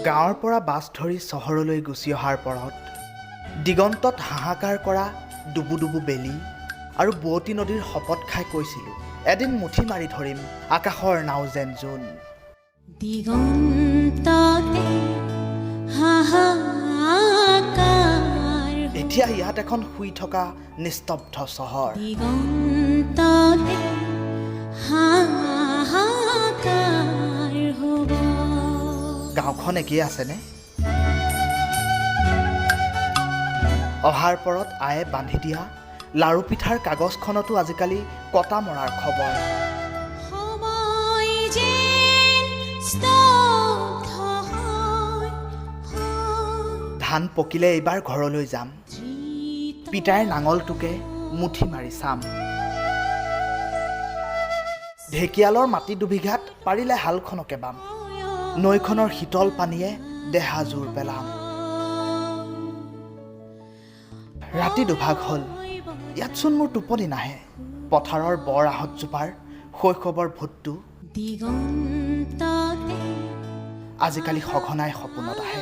গাঁৱৰ পৰা বাছ ধৰি চহৰলৈ গুচি অহাৰ পৰত দিগন্তত হাহাকাৰ কৰা ডুবু ডুবু বেলি আৰু বোৱতী নদীৰ শপত খাই কৈছিলোঁ এদিন মুঠি মাৰি ধৰিম আকাশৰ নাও যেন জোন। দিগন্ততে হাহাকাৰ, এতিয়া ইয়াত এখন শুই থকা নিস্তব্ধ চহৰ। দিগন্ততে হাহাকাৰ হ'ব। গাঁওখন একেই আছেনে? অহাৰ পৰত আয়ে বান্ধি দিয়া লাৰু পিঠাৰ কাগজখনতো আজিকালি কটা মৰাৰ খবৰ। সময় যেন স্তব্ধ হয়, ধান পকিলে এইবাৰ ঘৰলৈ যাম, পিতাইৰ নাঙলটোকে মুঠি মাৰি চাম। ঢেকিয়ালৰ মাটি দুবিঘাত পাৰিলে হালখনকে বাম, নৈখনৰ শীতল পানীয়ে দেহা জোৰ পেলাম। ৰাতি দুভাগ হ'ল, ইয়াতচোন মোৰ টোপনি নাহে। পথাৰৰ বৰ আহঁতজোপাৰ শৈশৱৰ ভূতটো দিগন্ততে আজিকালি সঘনাই সপোনত আহে।